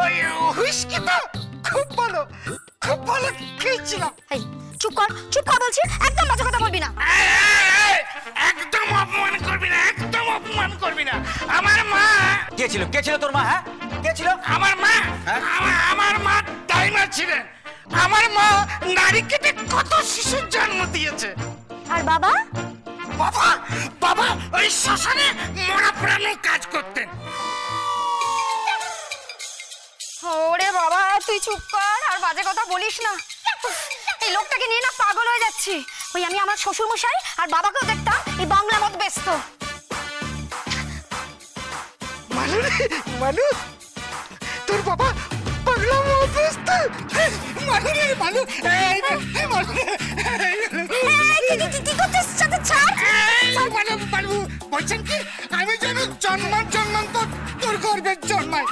ওই হুইস্কি তো খুব ভালো খেয়েছিলাম। চুপ কর বলছি, একদম বাজে কথা বলবি না। একদম অপমান করবি না, একদম অপমান করবি না। আমার মা কে ছিল তোর মা? হ্যাঁ কে ছিল? আমার মা টাইমার ছিলেন। আমার মা নারী কেটে কত শিশুর জন্ম দিয়েছে। আর বাবা ওই শ্মশানে মরা পুরানো কাজ করতেন। ওরে বাবা, তুই চুপ কর আর বাজে কথা বলিস না। এই লোকটাকে নিয়ে না পাগল হয়ে যাচ্ছি। ওই আমি আমার শ্বশুর মশাই আর বাবাকেও দেখতাম এই বাংলা মত ব্যস্ত। মানু তোর বাবা বাংলা মত ব্যস্ত। বলছেন কি আমি যেন জন্মান্তর তোর গর্বের জন্মায়।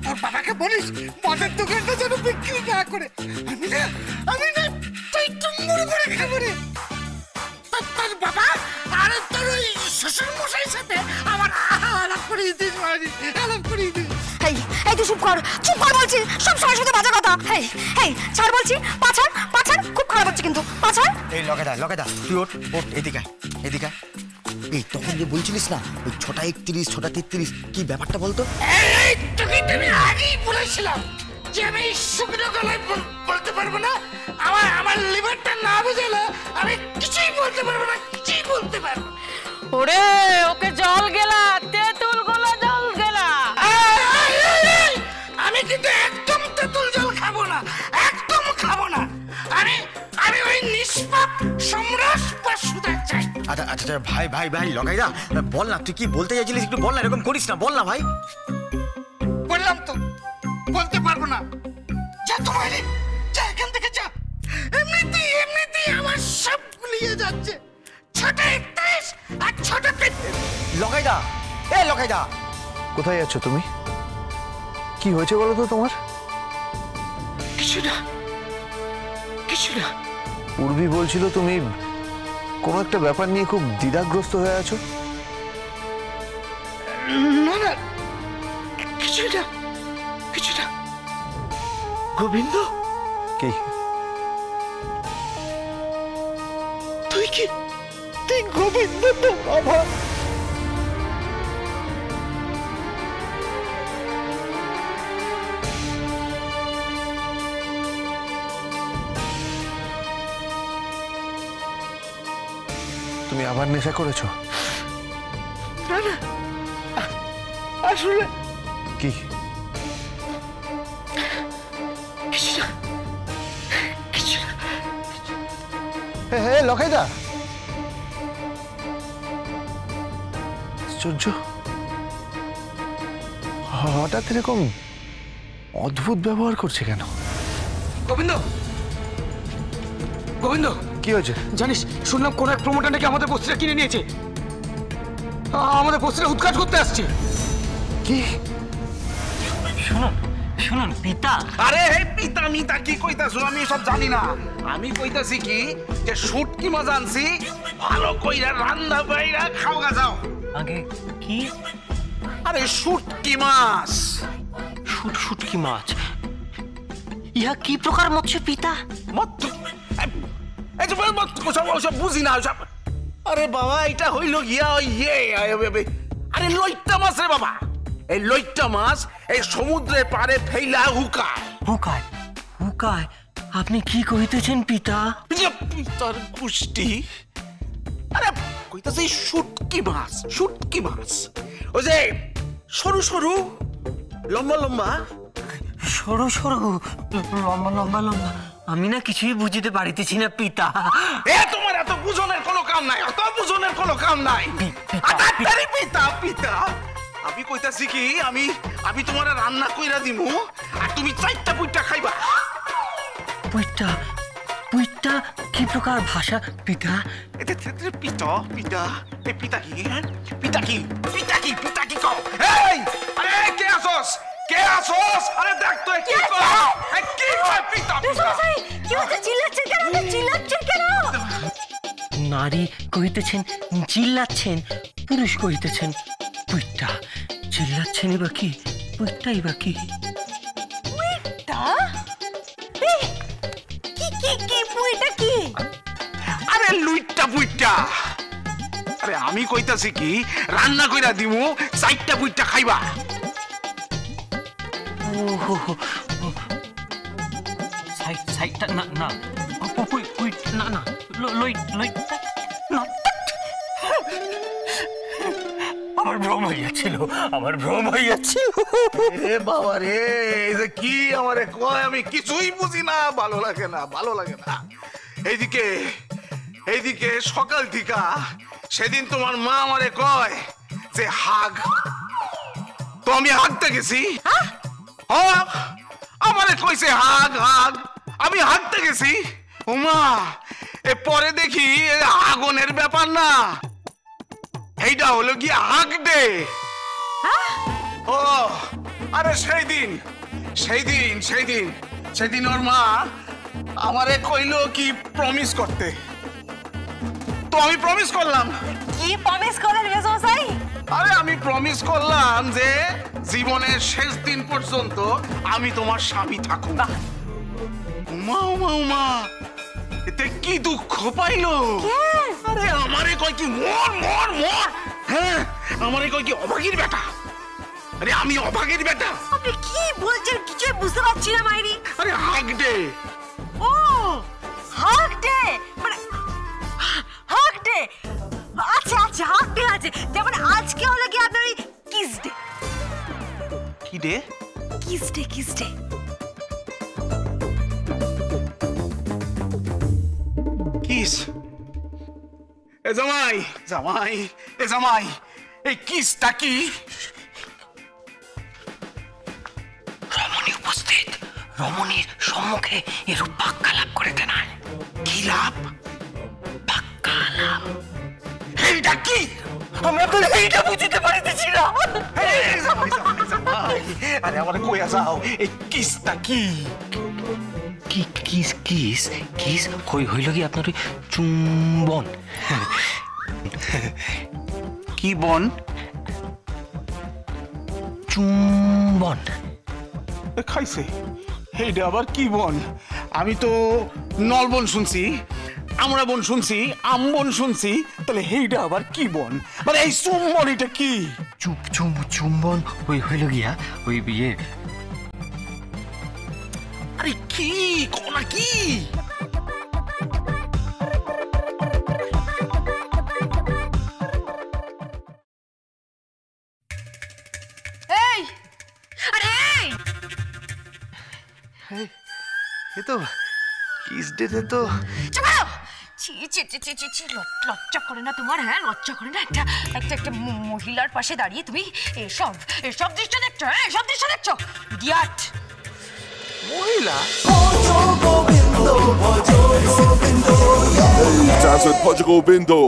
তোর বাবাকে বলিস মদের দোকানটা যেন বিক্রি না করে। আমি না তুই টুম্বুর করে খাবো রে। তোর বাবা আর তোর ওই শ্বশুর মশাইয়ের সাথে আমার আলাপ করিয়ে দিস। এই তুই চুপ কর বলছি, সব সময় শুধু বাজে কথা। ছাড় বলছি, পাছাড় খুব খারাপ হচ্ছে কিন্তু পাছাড়। এই লকেদা তুই ওঠ এদিকে এই তখন যে বলছিলিস না ওই 6টা 31 6টা 33 কি ব্যাপারটা বলতো? তুমি আগেই বলেছিলাম যে আমি শুকনো গলায় বলতে পারবো না। আমার লিভারটা না বুঝালে আমি কিছুই বলতে পারবো না। ওরে ওকে জল গেলা, তেঁতুল গোলা জল গেলা। আমি কিন্তু একদম তেঁতুল জল খাবো না, একদম খাবো না। আমি ওই নিষ্পাপ সমরস বা সুদা চাই। আচ্ছা ভাই লগাইদা বল না, তুই কি বলতে চাইছিলিস একটু বল না, এরকম করিস না, বল না ভাই। বললাম তো বলতে পারবো না। যা তোমার যা এখান থেকে যা। এমনিতেই আমার সব গুলিয়ে যাচ্ছে। 6টা 31 আর 6টা 33। লগাইদা কোথায় যাচ্ছ তুমি? কি হয়েছে বলো তো তোমার? কিছু না। পূর্বী বলছিল তুমি কোনো একটা ব্যাপার নিয়ে খুব দ্বিধাগ্রস্ত হয়ে আছো। না কিছু না। গোবিন্দ কি তুই গোবিন্দ তো বাবা। তুমি আবার নেশা করেছো? না আসলে কি কিছু না। লখাইদা আশ্চর্য, হঠাৎ এরকম অদ্ভুত ব্যবহার করছে কেন? গোবিন্দ কি হয়েছে জানিস? শুনলাম কোন এক প্রমোটার নাকি আমাদের বস্তিটা কিনে নিয়েছে। আমাদের বস্তিটা উৎখাত করতে আসছে। কি? শুনুন পিতা। আরে হে পিতা মিতা কি কইতাছো? আমি সব জানি না। আমি কইতাছি কি যে শুটকি মাছ আনছি, ভালো কইরা রান্না বাইরা খাওয়া যাও। আগে কি? আরে শুটকি মাছ। শুটকি মাছ? ইহা কি প্রকার মৎস্য পিতা? ওসব বুঝি না ওসব। আরে বাবা এটা হইল গিয়া আরে লইট্টা মাছ রে বাবা। এই লইট্টা মাছ এই সমুদ্রের পাড়ে ফেইলা হুকায়। আপনি কি কইতেছেন পিতা? পিতার কুষ্টি। আরে কইতাছি শুটকি মাছ। ওই যে সরু লম্বা লম্বা আমি না কিছুই বুঝিতে পারিতেছি না পিতা। তোমার এত বুঝনের কোনো কাম নাই। পিতা আমি কইতাছি কি আমি তোমার রান্না কইরা দিমু আর তুমি 4টা পুইটা খাইবা। পুইটা কি প্রকার ভাষা পিতা? পিতা কি কও? আরে কে আসোস? আরে দেখ তো কি কয় পিতা? নারী কহিতেছেন চিল্লাচ্ছেন, পুরুষ কহিতেছেন পুইটা চিল্লাচ্ছেন। এবার কি ওইটাই বা কি? আরে লুইট্টা পুইট্টা, আরে আমি কইতাছি কি রান্না কইরা দিমু, 4টা পুইট্টা খাইবা। সাইডটা না না, না না, লইটটা না। আমার ভ্রম হইয়াছিল, আমার ভ্রম হইয়াছিল। এ বাবা রে, এই যে কি আমারে কয় আমি কিছুই বুঝি না, ভালো লাগে না, ভালো লাগে না। এইদিকে সকাল থেকে সেদিন তোমার মা আমারে কয় যে হাগ, তো আমি হাগতে গেছি। হ্যাঁ, আমারে কইছে হাগ হাগ, আমি হাগতে গেছি। ওমা, এ পরে দেখি আগুনের ব্যাপার না, এইটা হলো কি হাগ ডে। ও আরে সেদিন ওর মা আমারে কইলো কি প্রমিস করতে, তো আমি প্রমিস করলাম। কি প্রমিস করলেন মেজমশাই? আরে আমি প্রমিস করলাম যে জীবনের শেষ দিন পর্যন্ত আমি তোমার স্বামী থাকবো। উমা উমা উমা, এতে কি দুঃখ পাইলো? আরে আমারে কয় কি মর মর মর, হ্যাঁ আমারে কয় কি অভাগীর বেটা। আরে আমি অভাগীর বেটা? আপনি কি বলছেন কিছুই বুঝতে পারছি না মাইরি। আরে হাগ ডে। ও হাগ ডে, মানে হাগ ডে। আচ্ছা আচ্ছা, হাগ ডে আছে, যেমন আজকে হলো কি আপনার কিস ডে। কি day? Kiss day, kiss day. Kiss? এ জামাই জামাই, এ জামাই, এই কিসটা কি? রমণী উপস্থিত, রমণীর সম্মুখে এরূপ বাক্যা লাভ করিতে নাই। কি লাভ? বাক্যা লাভ। এইটা কি? আমি আপনার এইটা বুঝতে পারিতেছি না। এই জামাই জামাই জামাই, আরে আমার কইয়া যাও, এই কিসটা কি? কি কিস কিস কিস হইল কি আপনার চুম্বন। কি বন? চুম্বন। খাইছে, এইটা আবার কি বন? আমি তো নলবন শুনছি, আমরা বন শুনছি, আমবন শুনছি, তাহলে এইটা আবার কি বন? মানে এই চুম্বন এটা কি? চুম্বন হইল গিয়া ওই বিয়ে। আরে কি কোনা কি? এই আরে এই এ তো কিস ডেতে তো চলো। ছি ছি ছি ছি ছি ছি, লজ্জা করে না তোমার? হ্যাঁ লজ্জা করে না? একটা একটা একটা মহিলার পাশে দাঁড়িয়ে তুমি এসব দৃশ্য দেখছো? হ্যাঁ এসব দৃশ্য দেখছো? ইডিয়েট মহিলা? Hey, Tasman Portugal Bindo.